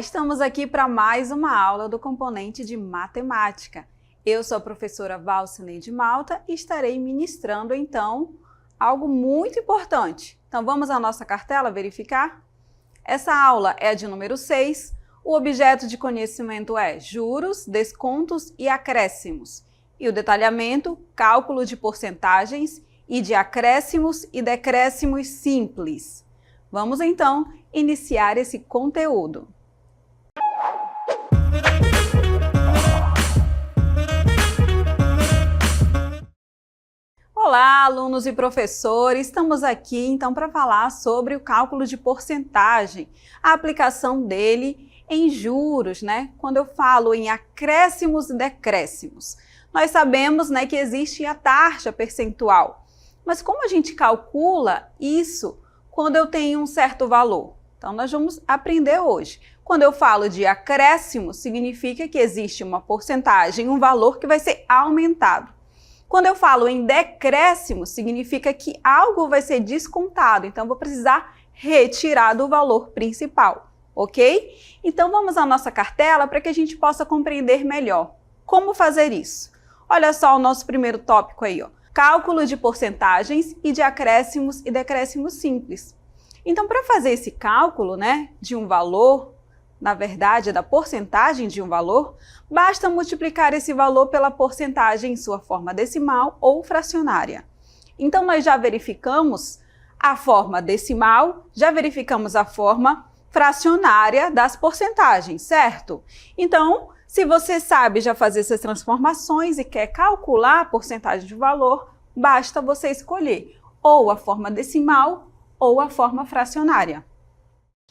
Estamos aqui para mais uma aula do componente de matemática. Eu sou a professora Valcineide Malta e estarei ministrando, então, algo muito importante. Então, vamos à nossa cartela verificar? Essa aula é a de número 6. O objeto de conhecimento é juros, descontos e acréscimos. E o detalhamento, cálculo de porcentagens e de acréscimos e decréscimos simples. Vamos, então, iniciar esse conteúdo. Olá, alunos e professores! Estamos aqui, então, para falar sobre o cálculo de porcentagem, a aplicação dele em juros, né? Quando eu falo em acréscimos e decréscimos. Nós sabemos, né, que existe a taxa percentual, mas como a gente calcula isso quando eu tenho um certo valor? Então, nós vamos aprender hoje. Quando eu falo de acréscimo, significa que existe uma porcentagem, um valor que vai ser aumentado. Quando eu falo em decréscimo, significa que algo vai ser descontado, então vou precisar retirar do valor principal, ok? Então vamos à nossa cartela para que a gente possa compreender melhor. Como fazer isso? Olha só o nosso primeiro tópico aí, ó. Cálculo de porcentagens e de acréscimos e decréscimos simples. Então, para fazer esse cálculo, né, de um valor, na verdade, da porcentagem de um valor, basta multiplicar esse valor pela porcentagem em sua forma decimal ou fracionária. Então, nós já verificamos a forma decimal, já verificamos a forma fracionária das porcentagens, certo? Então, se você sabe já fazer essas transformações e quer calcular a porcentagem de valor, basta você escolher ou a forma decimal ou a forma fracionária.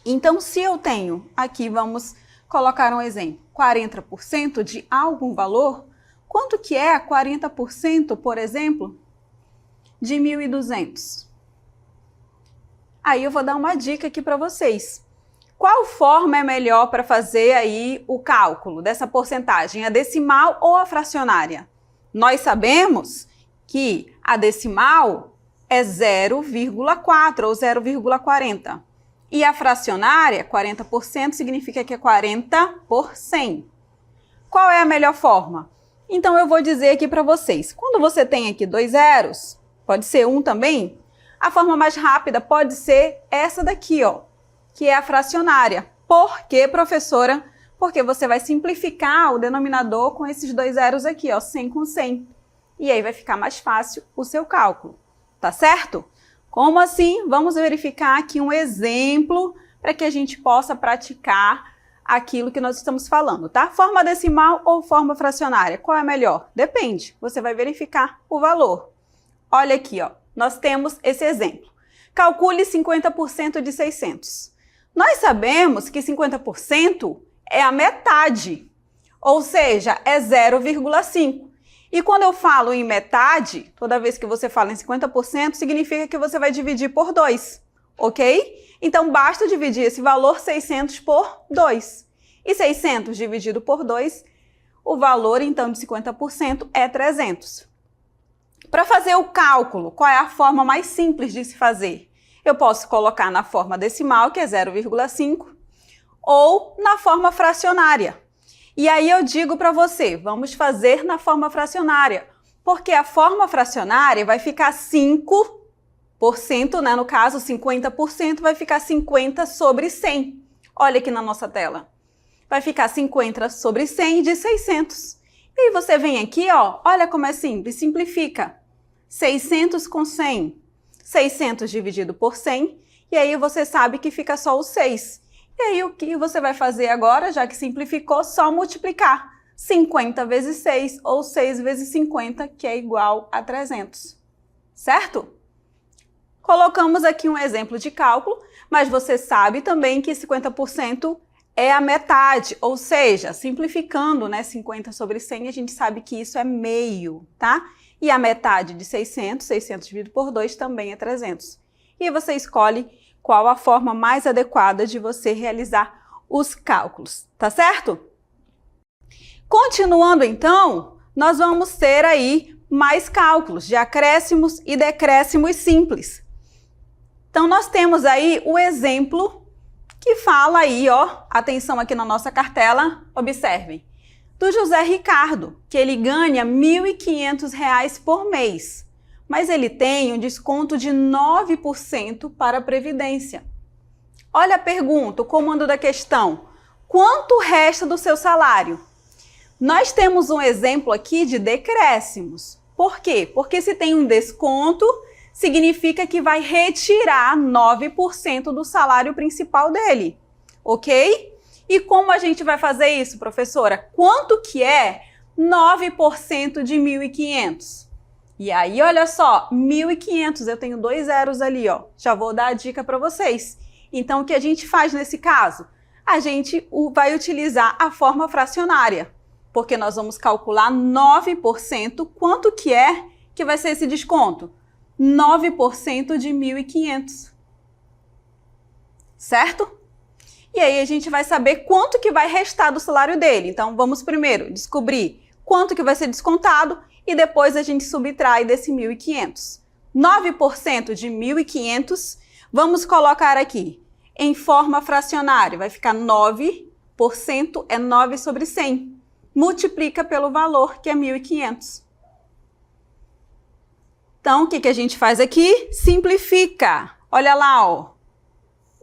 Então, se eu tenho, aqui vamos colocar um exemplo, 40% de algum valor, quanto que é 40%, por exemplo, de 1.200? Aí eu vou dar uma dica aqui para vocês. Qual forma é melhor para fazer aí o cálculo dessa porcentagem, a decimal ou a fracionária? Nós sabemos que a decimal é 0,4 ou 0,40. E a fracionária, 40%, significa que é 40 por 100. Qual é a melhor forma? Então, eu vou dizer aqui para vocês. Quando você tem aqui 2 zeros, pode ser 1 também, a forma mais rápida pode ser essa daqui, ó, que é a fracionária. Por quê, professora? Porque você vai simplificar o denominador com esses 2 zeros aqui, ó, 100 com 100. E aí vai ficar mais fácil o seu cálculo, tá certo? Como assim? Vamos verificar aqui um exemplo para que a gente possa praticar aquilo que nós estamos falando, tá? Forma decimal ou forma fracionária? Qual é melhor? Depende. Você vai verificar o valor. Olha aqui, ó. Nós temos esse exemplo. Calcule 50% de 600. Nós sabemos que 50% é a metade, ou seja, é 0,5. E quando eu falo em metade, toda vez que você fala em 50%, significa que você vai dividir por 2, ok? Então, basta dividir esse valor 600 por 2. E 600 dividido por 2, o valor, então, de 50% é 300. Para fazer o cálculo, qual é a forma mais simples de se fazer? Eu posso colocar na forma decimal, que é 0,5, ou na forma fracionária. E aí eu digo para você, vamos fazer na forma fracionária, porque a forma fracionária vai ficar 5%, né? No caso, 50% vai ficar 50 sobre 100. Olha aqui na nossa tela. Vai ficar 50 sobre 100 de 600. E aí você vem aqui, ó, olha como é simples, simplifica. 600 com 100. 600 dividido por 100, e aí você sabe que fica só o 6. E aí, o que você vai fazer agora, já que simplificou, só multiplicar 50 vezes 6, ou 6 vezes 50, que é igual a 300. Certo? Colocamos aqui um exemplo de cálculo, mas você sabe também que 50% é a metade, ou seja, simplificando, né, 50 sobre 100, a gente sabe que isso é meio, tá? E a metade de 600, 600 dividido por 2 também é 300. E você escolhe qual a forma mais adequada de você realizar os cálculos, tá certo? Continuando então, nós vamos ter aí mais cálculos de acréscimos e decréscimos simples. Então, nós temos aí o exemplo que fala aí, ó, atenção aqui na nossa cartela, observem, do José Ricardo, que ele ganha R$ 1.500 por mês, mas ele tem um desconto de 9% para a Previdência. Olha a pergunta, o comando da questão. Quanto resta do seu salário? Nós temos um exemplo aqui de decréscimos. Por quê? Porque se tem um desconto, significa que vai retirar 9% do salário principal dele, ok? E como a gente vai fazer isso, professora? Quanto que é 9% de 1.500? E aí, olha só, 1.500, eu tenho 2 zeros ali, ó. Já vou dar a dica para vocês. Então, o que a gente faz nesse caso? A gente vai utilizar a forma fracionária, porque nós vamos calcular 9%, quanto que vai ser esse desconto? 9% de 1.500, certo? E aí a gente vai saber quanto que vai restar do salário dele. Então, vamos primeiro descobrir quanto que vai ser descontado e depois a gente subtrai desse 1.500. 9% de 1.500, vamos colocar aqui em forma fracionária. Vai ficar 9%, é 9 sobre 100. Multiplica pelo valor, que é 1.500. Então, o que a gente faz aqui? Simplifica. Olha lá, ó.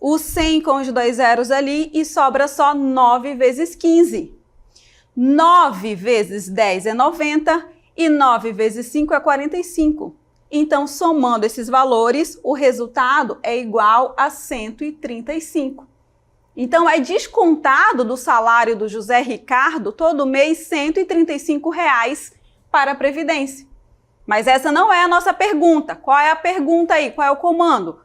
O 100 com os 2 zeros ali e sobra só 9 vezes 15. 9 vezes 10 é 90 e 9 vezes 5 é 45. Então, somando esses valores, o resultado é igual a 135. Então, é descontado do salário do José Ricardo todo mês R$ 135 para a Previdência. Mas essa não é a nossa pergunta. Qual é a pergunta aí? Qual é o comando?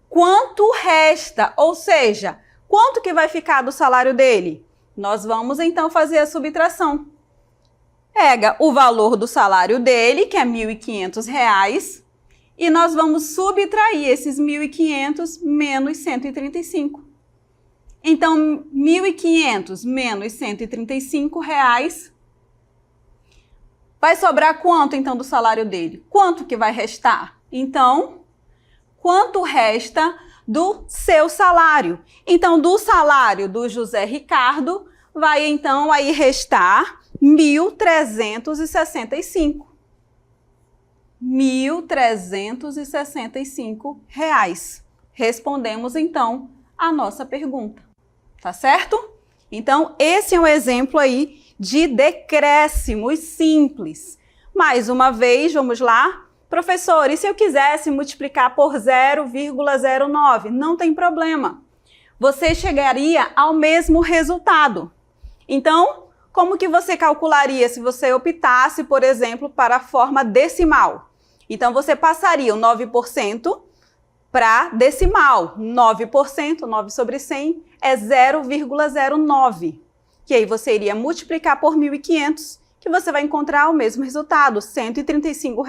Quanto resta? Ou seja, quanto que vai ficar do salário dele? Nós vamos então fazer a subtração. Pega o valor do salário dele, que é R$ 1.500, e nós vamos subtrair esses 1.500 menos 135. Então, 1.500 menos 135 reais, vai sobrar quanto então do salário dele? Quanto que vai restar? Então, quanto resta do seu salário? Então, do salário do José Ricardo, vai então aí restar R$ 1.365. R$ 1.365. Respondemos então a nossa pergunta. Tá certo? Então, esse é um exemplo aí de decréscimos simples. Mais uma vez, vamos lá. Professor, e se eu quisesse multiplicar por 0,09? Não tem problema. Você chegaria ao mesmo resultado. Então, como que você calcularia se você optasse, por exemplo, para a forma decimal? Então, você passaria o 9% para decimal. 9%, 9 sobre 100, é 0,09. Que aí você iria multiplicar por 1.500, que você vai encontrar o mesmo resultado, R$ 135.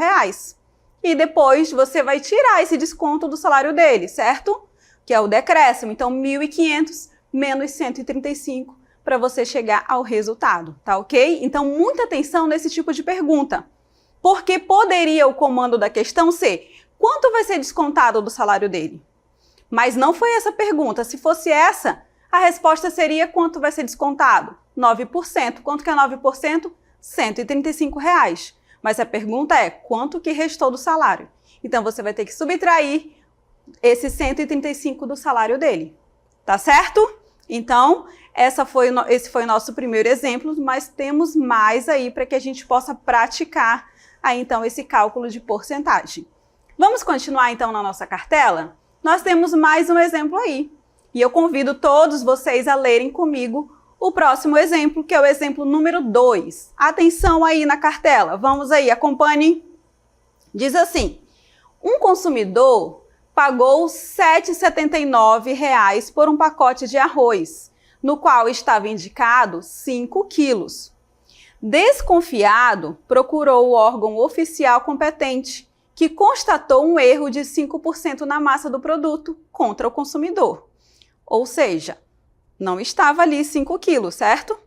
E depois você vai tirar esse desconto do salário dele, certo? Que é o decréscimo. Então, 1.500 menos 135 para você chegar ao resultado, tá ok? Então, muita atenção nesse tipo de pergunta. Porque poderia o comando da questão ser: quanto vai ser descontado do salário dele? Mas não foi essa a pergunta. Se fosse essa, a resposta seria: quanto vai ser descontado? 9%. Quanto que é 9%? R$ 135. Mas a pergunta é: quanto que restou do salário? Então, você vai ter que subtrair esse 135 do salário dele. Tá certo? Então, esse foi o nosso primeiro exemplo, mas temos mais aí para que a gente possa praticar aí, então, esse cálculo de porcentagem. Vamos continuar, então, na nossa cartela? Nós temos mais um exemplo aí. E eu convido todos vocês a lerem comigo o próximo exemplo, que é o exemplo número 2. Atenção aí na cartela. Vamos aí, acompanhem. Diz assim: um consumidor pagou R$ 7,79 por um pacote de arroz, no qual estava indicado 5 quilos. Desconfiado, procurou o órgão oficial competente, que constatou um erro de 5% na massa do produto contra o consumidor. Ou seja, não estava ali 5 quilos, certo?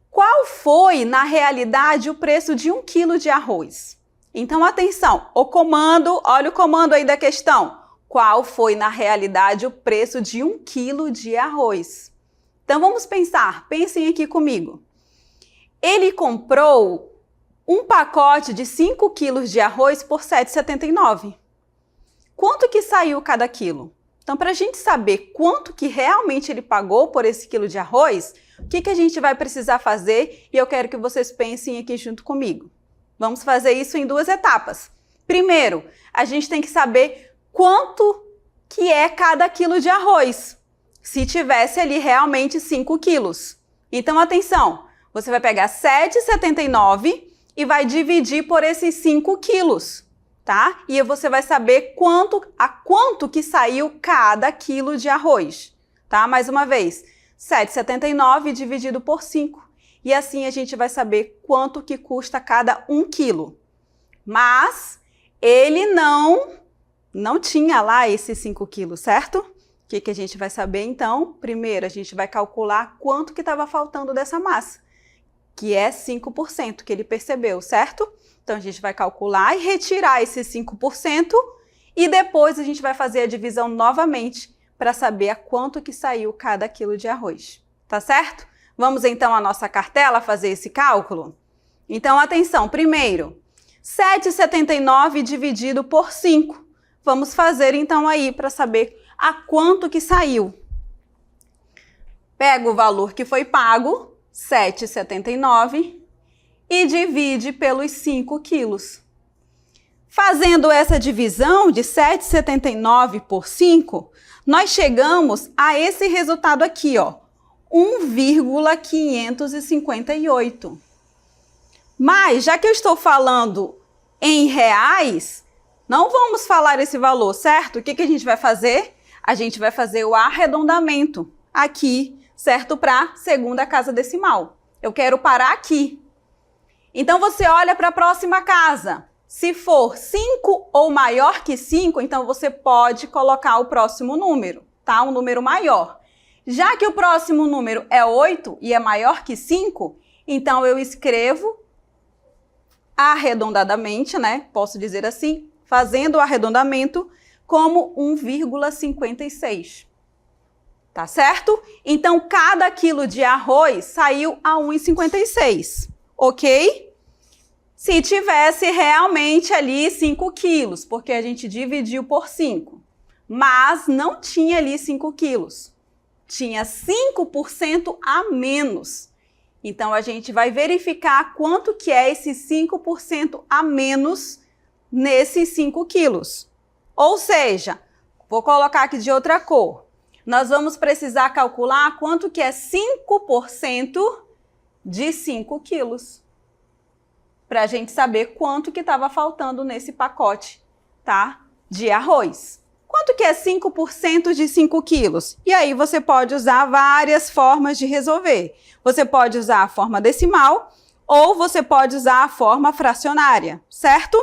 Qual foi, na realidade, o preço de 1 quilo de arroz? Então, atenção, o comando, olha o comando aí da questão. qual foi, na realidade, o preço de 1 quilo de arroz. Então, vamos pensar. Pensem aqui comigo. Ele comprou um pacote de 5 quilos de arroz por R$ 7,79. Quanto que saiu cada quilo? Então, para a gente saber quanto que realmente ele pagou por esse quilo de arroz, o que a gente vai precisar fazer? E eu quero que vocês pensem aqui junto comigo. Vamos fazer isso em 2 etapas. Primeiro, a gente tem que saber quanto que é cada quilo de arroz, se tivesse ali realmente 5 quilos. Então, atenção, você vai pegar 7,79 e vai dividir por esses 5 quilos. Tá? E você vai saber a quanto que saiu cada quilo de arroz, tá? Mais uma vez, 7,79 dividido por 5. E assim a gente vai saber quanto que custa cada 1 quilo. Mas ele não tinha lá esses 5 quilos, certo? O que a gente vai saber então? Primeiro, a gente vai calcular quanto que estava faltando dessa massa, que é 5% que ele percebeu, certo? Então, a gente vai calcular e retirar esses 5% e depois a gente vai fazer a divisão novamente para saber a quanto que saiu cada quilo de arroz. Tá certo? Vamos então à nossa cartela fazer esse cálculo? Então, atenção, primeiro, 7,79 dividido por 5. Vamos fazer então aí para saber a quanto que saiu. Pega o valor que foi pago, 7,79, e divide pelos 5 quilos. Fazendo essa divisão de 7,79 por 5, nós chegamos a esse resultado aqui, ó, 1,558. Mas, já que eu estou falando em reais, não vamos falar esse valor, certo? O que a gente vai fazer? A gente vai fazer o arredondamento aqui, certo? Para a segunda casa decimal. Eu quero parar aqui. Então, você olha para a próxima casa. Se for 5 ou maior que 5, então você pode colocar o próximo número, tá? Um número maior. Já que o próximo número é 8 e é maior que 5, então eu escrevo arredondadamente, né? Posso dizer assim, fazendo o arredondamento como 1,56. Tá certo? Então, cada quilo de arroz saiu a 1,56. Ok? Se tivesse realmente ali 5 quilos, porque a gente dividiu por 5, mas não tinha ali 5 quilos, tinha 5% a menos. Então, a gente vai verificar quanto que é esse 5% a menos nesses 5 quilos. Ou seja, vou colocar aqui de outra cor. Nós vamos precisar calcular quanto que é 5% de 5 quilos. Para a gente saber quanto que estava faltando nesse pacote, tá? De arroz. Quanto que é 5% de 5 quilos? E aí você pode usar várias formas de resolver. Você pode usar a forma decimal ou você pode usar a forma fracionária, certo?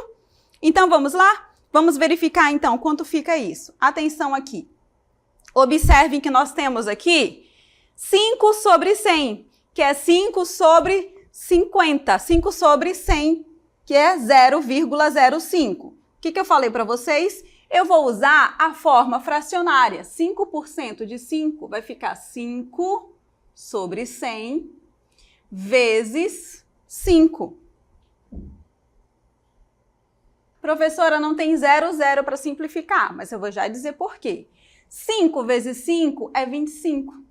Então vamos lá? Vamos verificar então quanto fica isso. Atenção aqui. Observem que nós temos aqui 5 sobre 100, que é 5 sobre 50, 5 sobre 100, que é 0,05. O que eu falei para vocês? Eu vou usar a forma fracionária. 5% de 5 vai ficar 5 sobre 100 vezes 5. Professora, não tem 0 para simplificar, mas eu vou já dizer por quê. 5 vezes 5 é 25.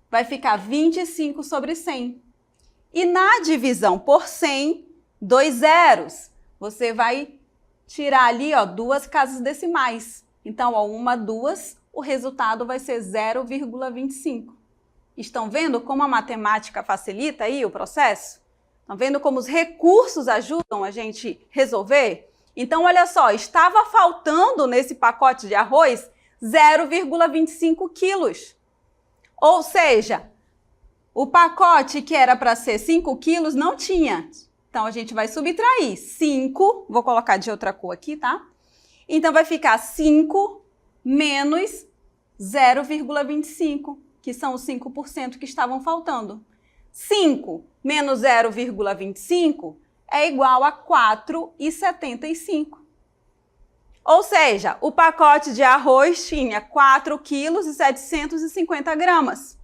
Vai ficar 25 sobre 100. E na divisão por 100, 2 zeros. Você vai tirar ali, ó, 2 casas decimais. Então, ó, 1, 2, o resultado vai ser 0,25. Estão vendo como a matemática facilita aí o processo? Estão vendo como os recursos ajudam a gente resolver? Então, olha só, estava faltando nesse pacote de arroz 0,25 quilos. Ou seja, o pacote que era para ser 5 quilos não tinha. Então, a gente vai subtrair 5, vou colocar de outra cor aqui, tá? Então, vai ficar 5 menos 0,25, que são os 5% que estavam faltando. 5 menos 0,25 é igual a 4,75. Ou seja, o pacote de arroz tinha 4,750 kg.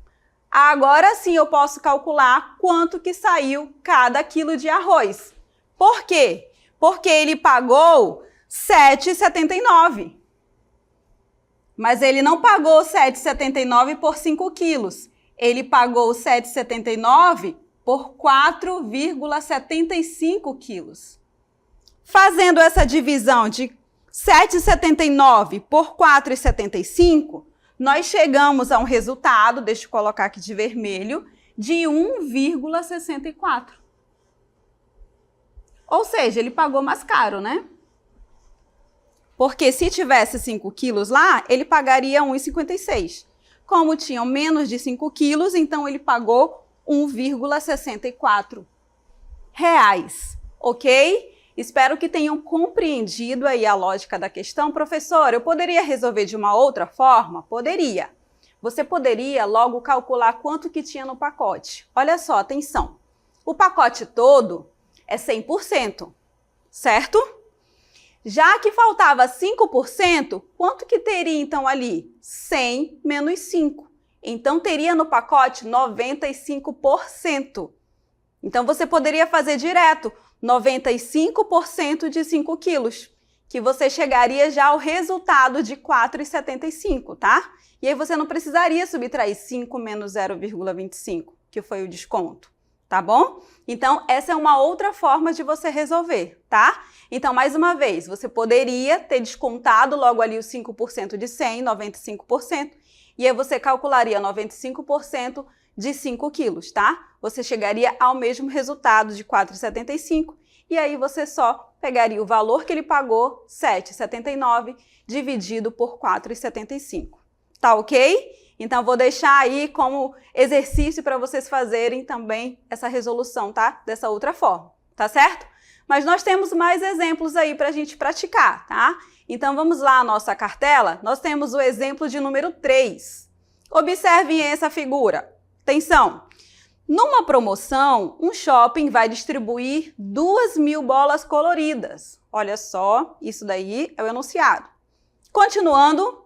Agora sim eu posso calcular quanto que saiu cada quilo de arroz. Por quê? Porque ele pagou R$ 7,79. Mas ele não pagou R$ 7,79 por 5 quilos. Ele pagou R$ 7,79 por 4,75 quilos. Fazendo essa divisão de 7,79 por 4,75, nós chegamos a um resultado, deixa eu colocar aqui de vermelho, de 1,64. Ou seja, ele pagou mais caro, né? Porque se tivesse 5 quilos lá, ele pagaria 1,56. Como tinham menos de 5 quilos, então ele pagou 1,64 reais, ok? Espero que tenham compreendido aí a lógica da questão. Professor, eu poderia resolver de uma outra forma? Poderia. Você poderia logo calcular quanto que tinha no pacote. Olha só, atenção. O pacote todo é 100%, certo? Já que faltava 5%, quanto que teria então ali? 100 menos 5. Então teria no pacote 95%. Então você poderia fazer direto 95% de 5 quilos, que você chegaria já ao resultado de 4,75, tá? E aí você não precisaria subtrair 5 menos 0,25, que foi o desconto, tá bom? Então, essa é uma outra forma de você resolver, tá? Então, mais uma vez, você poderia ter descontado logo ali os 5% de 100, 95%, e aí você calcularia 95% de 5 quilos, tá? Você chegaria ao mesmo resultado de 4,75, e aí você só pegaria o valor que ele pagou, 7,79, dividido por 4,75. Tá ok? Então, vou deixar aí como exercício para vocês fazerem também essa resolução, tá? Dessa outra forma, tá certo? Mas nós temos mais exemplos aí para a gente praticar, tá? Então, vamos lá à nossa cartela. Nós temos o exemplo de número 3. Observem essa figura. Atenção! Numa promoção, um shopping vai distribuir 2.000 bolas coloridas. Olha só, isso daí é o enunciado. Continuando,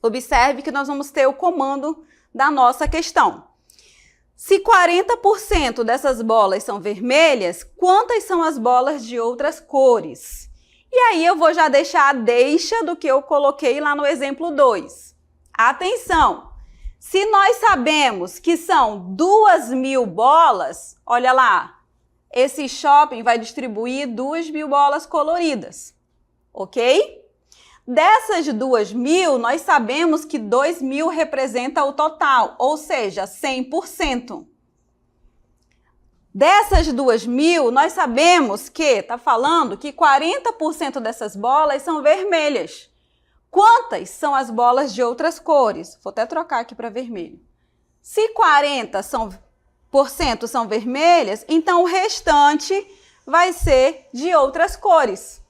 observe que nós vamos ter o comando da nossa questão. Se 40% dessas bolas são vermelhas, quantas são as bolas de outras cores? E aí eu vou já deixar a deixa do que eu coloquei lá no exemplo 2. Atenção! Se nós sabemos que são 2.000 bolas, olha lá, esse shopping vai distribuir 2.000 bolas coloridas, ok? Dessas 2.000, nós sabemos que 2.000 representa o total, ou seja, 100%. Dessas 2.000, nós sabemos que, está falando que 40% dessas bolas são vermelhas. Quantas são as bolas de outras cores? Vou até trocar aqui para vermelho. Se 40% são vermelhas, então o restante vai ser de outras cores.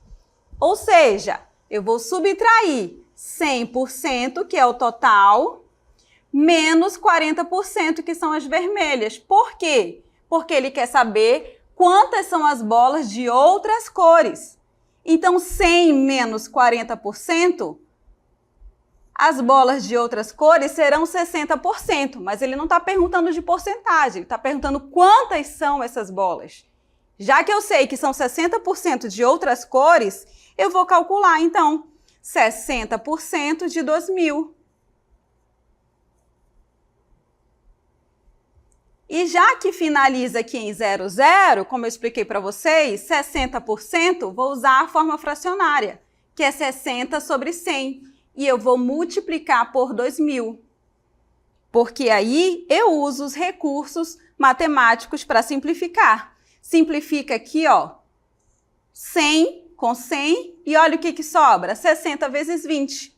Ou seja, eu vou subtrair 100%, que é o total, menos 40%, que são as vermelhas. Por quê? Porque ele quer saber quantas são as bolas de outras cores. Então, 100 menos 40%, as bolas de outras cores serão 60%. Mas ele não está perguntando de porcentagem, ele está perguntando quantas são essas bolas. Já que eu sei que são 60% de outras cores, eu vou calcular, então, 60% de 2.000. E já que finaliza aqui em 00, como eu expliquei para vocês, 60%, vou usar a forma fracionária, que é 60 sobre 100. E eu vou multiplicar por 2.000. Porque aí eu uso os recursos matemáticos para simplificar. Simplifica aqui, ó, 100 com 100, e olha o que sobra, 60 vezes 20.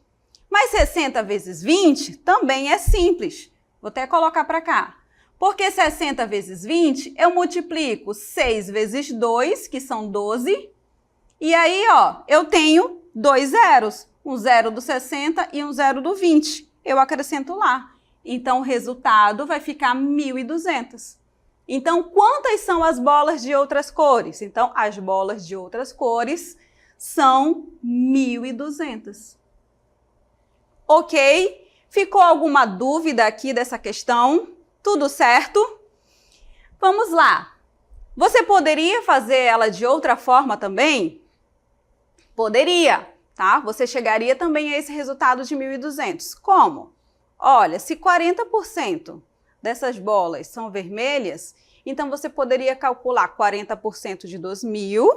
Mas 60 vezes 20 também é simples. Vou até colocar para cá. Porque 60 vezes 20, eu multiplico 6 vezes 2, que são 12. E aí, ó, eu tenho 2 zeros. Um zero do 60 e um zero do 20. Eu acrescento lá. Então, o resultado vai ficar 1.200. Então, quantas são as bolas de outras cores? Então, as bolas de outras cores são 1.200. Ok? Ficou alguma dúvida aqui dessa questão? Tudo certo? Vamos lá. Você poderia fazer ela de outra forma também? Poderia, tá? Você chegaria também a esse resultado de 1.200. Como? Olha, se 40% dessas bolas são vermelhas, então você poderia calcular 40% de 2.000,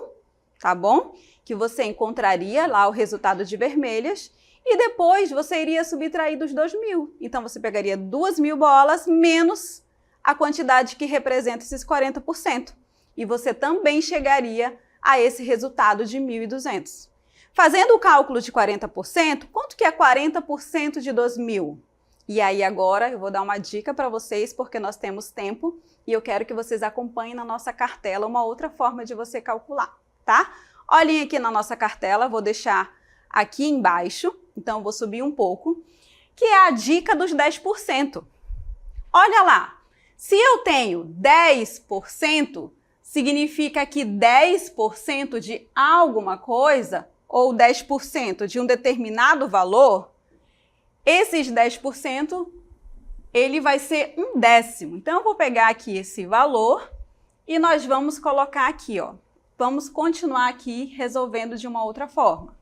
tá bom? Que você encontraria lá o resultado de vermelhas e depois você iria subtrair dos 2.000. Então você pegaria 2.000 bolas menos a quantidade que representa esses 40%. E você também chegaria a esse resultado de 1.200. Fazendo o cálculo de 40%, quanto que é 40% de 2.000? E aí agora eu vou dar uma dica para vocês, porque nós temos tempo e eu quero que vocês acompanhem na nossa cartela uma outra forma de você calcular, tá? Olhem aqui na nossa cartela, vou deixar aqui embaixo, então eu vou subir um pouco, que é a dica dos 10%. Olha lá, se eu tenho 10%, significa que 10% de alguma coisa, ou 10% de um determinado valor, esses 10%, ele vai ser 1/10. Então, eu vou pegar aqui esse valor e nós vamos colocar aqui, ó. Vamos continuar aqui resolvendo de uma outra forma.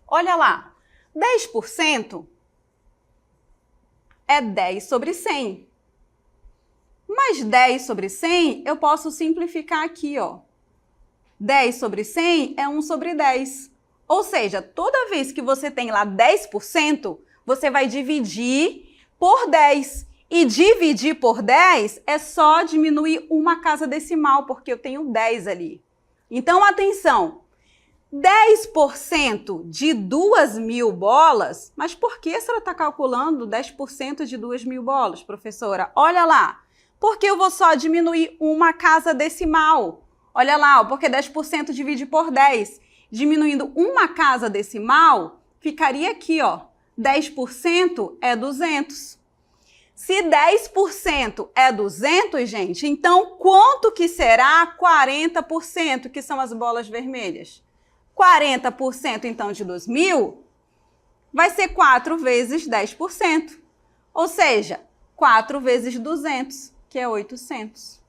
Olha lá, 10% é 10 sobre 100. Mas 10 sobre 100, eu posso simplificar aqui, ó. 10 sobre 100 é 1 sobre 10. Ou seja, toda vez que você tem lá 10%, você vai dividir por 10. E dividir por 10 é só diminuir uma casa decimal, porque eu tenho 10 ali. Então, atenção, 10% de 2.000 bolas, mas por que a senhora está calculando 10% de 2.000 bolas, professora? Olha lá, porque eu vou só diminuir uma casa decimal. Olha lá, porque 10% divide por 10. Diminuindo uma casa decimal, ficaria aqui, ó, 10% é 200. Se 10% é 200, gente, então quanto que será 40%, que são as bolas vermelhas? 40% então de 2.000 vai ser 4 vezes 10%. Ou seja, 4 vezes 200, que é 800.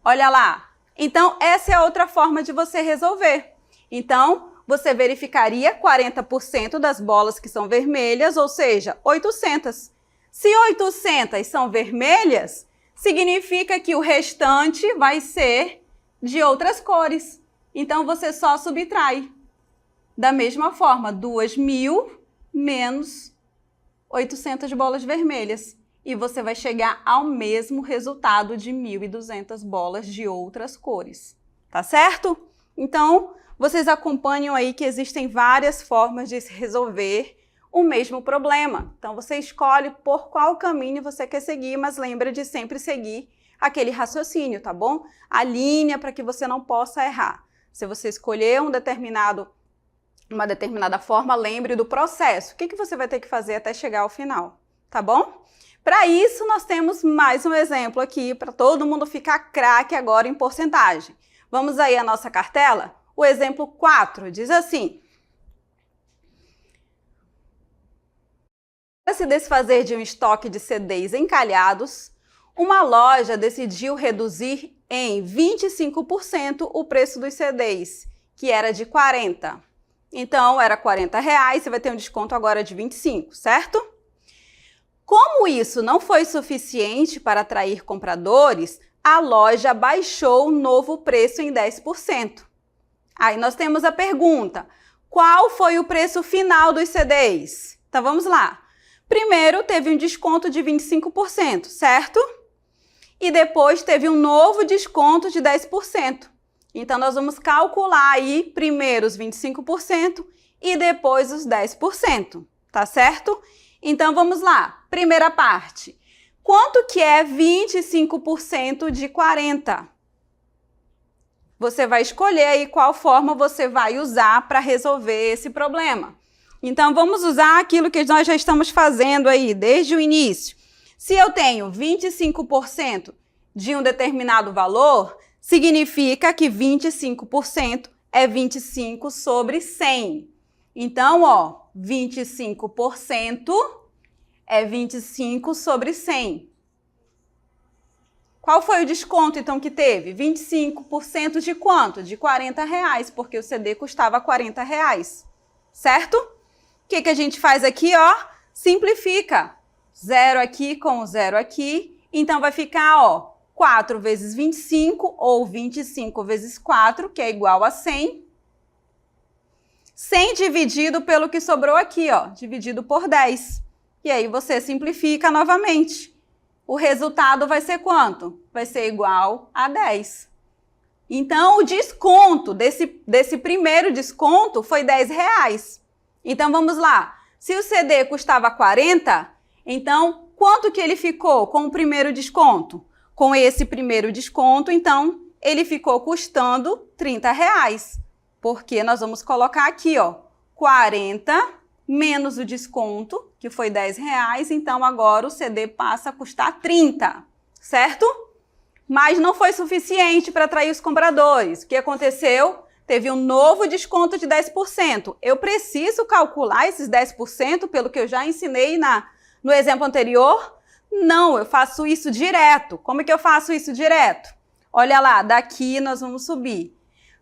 Olha lá. Então, essa é outra forma de você resolver. Então, você verificaria 40% das bolas que são vermelhas, ou seja, 800. Se 800 são vermelhas, significa que o restante vai ser de outras cores. Então, você só subtrai. Da mesma forma, 2.000 menos 800 bolas vermelhas. E você vai chegar ao mesmo resultado de 1.200 bolas de outras cores. Tá certo? Então, vocês acompanham aí que existem várias formas de se resolver o mesmo problema. Então, você escolhe por qual caminho você quer seguir, mas lembra de sempre seguir aquele raciocínio, tá bom? A linha para que você não possa errar. Se você escolher uma determinada forma, lembre do processo. O que você vai ter que fazer até chegar ao final, tá bom? Para isso, nós temos mais um exemplo aqui, para todo mundo ficar craque agora em porcentagem. Vamos aí à nossa cartela? O exemplo 4 diz assim: para se desfazer de um estoque de CDs encalhados, uma loja decidiu reduzir em 25% o preço dos CDs, que era de 40. Então, era R$40, você vai ter um desconto agora de 25, certo? Como isso não foi suficiente para atrair compradores, a loja baixou o novo preço em 10%. Aí nós temos a pergunta: qual foi o preço final dos CDs? Então vamos lá. Primeiro teve um desconto de 25%, certo? E depois teve um novo desconto de 10%. Então nós vamos calcular aí primeiro os 25% e depois os 10%, tá certo? Então vamos lá. Primeira parte. Quanto que é 25% de 40? Você vai escolher aí qual forma você vai usar para resolver esse problema. Então, vamos usar aquilo que nós já estamos fazendo aí desde o início. Se eu tenho 25% de um determinado valor, significa que 25% é 25 sobre 100. Então, ó, 25% é 25 sobre 100. Qual foi o desconto, então, que teve? 25% de quanto? De R$40, porque o CD custava R$40, certo? O que a gente faz aqui, ó? Simplifica. 0 aqui com 0 aqui. Então, vai ficar, ó, 4 vezes 25, ou 25 vezes 4, que é igual a 100. 100 dividido pelo que sobrou aqui, ó, dividido por 10. E aí, você simplifica novamente. O resultado vai ser quanto? Vai ser igual a 10. Então, o desconto desse primeiro desconto foi R$10. Então, vamos lá. Se o CD custava 40, então, quanto que ele ficou com o primeiro desconto? Com esse primeiro desconto, então, ele ficou custando R$30. Porque nós vamos colocar aqui, ó, 40 menos o desconto, que foi R$10, então agora o CD passa a custar 30, certo? Mas não foi suficiente para atrair os compradores. O que aconteceu? Teve um novo desconto de 10%. Eu preciso calcular esses 10% pelo que eu já ensinei no exemplo anterior? Não, eu faço isso direto. Como é que eu faço isso direto? Olha lá, daqui nós vamos subir.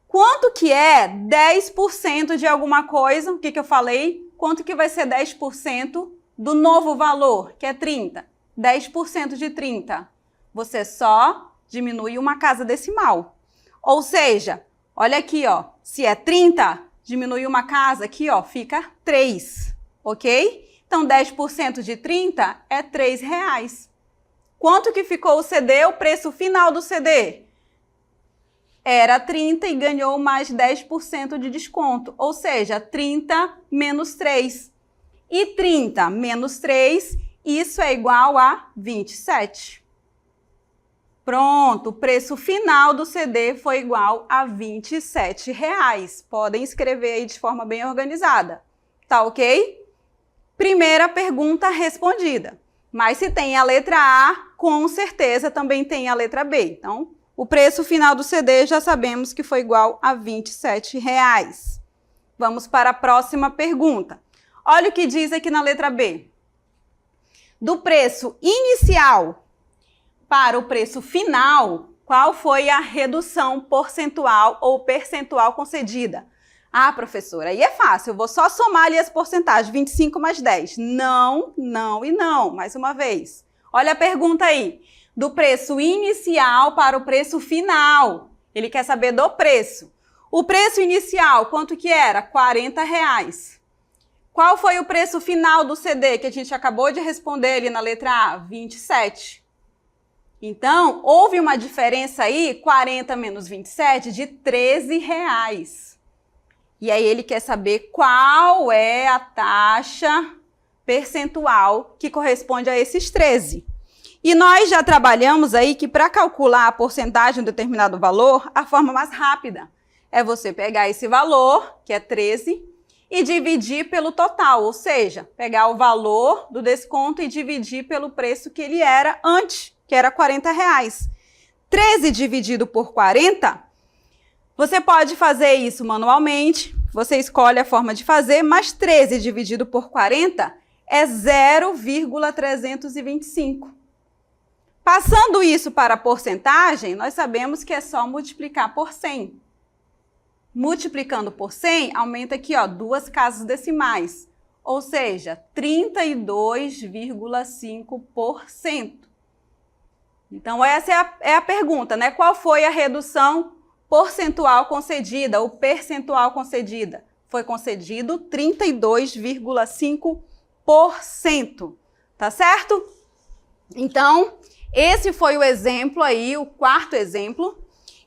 Quanto que é 10% de alguma coisa? O que eu falei? Quanto que vai ser 10% do novo valor, que é 30? 10% de 30. Você só diminui uma casa decimal. Ou seja, olha aqui, ó. Se é 30, diminui uma casa aqui, ó, fica 3. Ok? Então, 10% de 30 é R$3. Quanto que ficou o CD, o preço final do CD? Era 30 e ganhou mais 10% de desconto, ou seja, 30 menos 3. E 30 menos 3, isso é igual a 27. Pronto, o preço final do CD foi igual a R$27. Podem escrever aí de forma bem organizada, tá ok? Primeira pergunta respondida. Mas se tem a letra A, com certeza também tem a letra B. Então, o preço final do CD já sabemos que foi igual a R$27. Vamos para a próxima pergunta. Olha o que diz aqui na letra B. Do preço inicial para o preço final, qual foi a redução porcentual ou percentual concedida? Ah, professora, aí é fácil, eu vou só somar ali as porcentagens, 25 mais 10. Não, não e não. Mais uma vez. Olha a pergunta aí. Do preço inicial para o preço final. Ele quer saber do preço. O preço inicial, quanto que era? R$40. Qual foi o preço final do CD que a gente acabou de responder ali na letra A? 27. Então, houve uma diferença aí, 40 menos 27, de R$13. E aí ele quer saber qual é a taxa percentual que corresponde a esses 13. E nós já trabalhamos aí que para calcular a porcentagem de um determinado valor, a forma mais rápida é você pegar esse valor, que é 13, e dividir pelo total, ou seja, pegar o valor do desconto e dividir pelo preço que ele era antes, que era R$40. 13 dividido por 40, você pode fazer isso manualmente, você escolhe a forma de fazer, mas 13 dividido por 40 é 0,325. Passando isso para a porcentagem, nós sabemos que é só multiplicar por 100. Multiplicando por 100, aumenta aqui, ó, 2 casas decimais, ou seja, 32,5%. Então, essa é a pergunta, né? Qual foi a redução porcentual concedida, ou percentual concedida? Foi concedido 32,5%. Tá certo? Então, esse foi o exemplo aí, o quarto exemplo.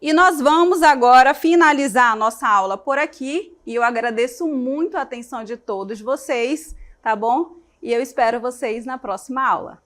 E nós vamos agora finalizar a nossa aula por aqui. E eu agradeço muito a atenção de todos vocês, tá bom? E eu espero vocês na próxima aula.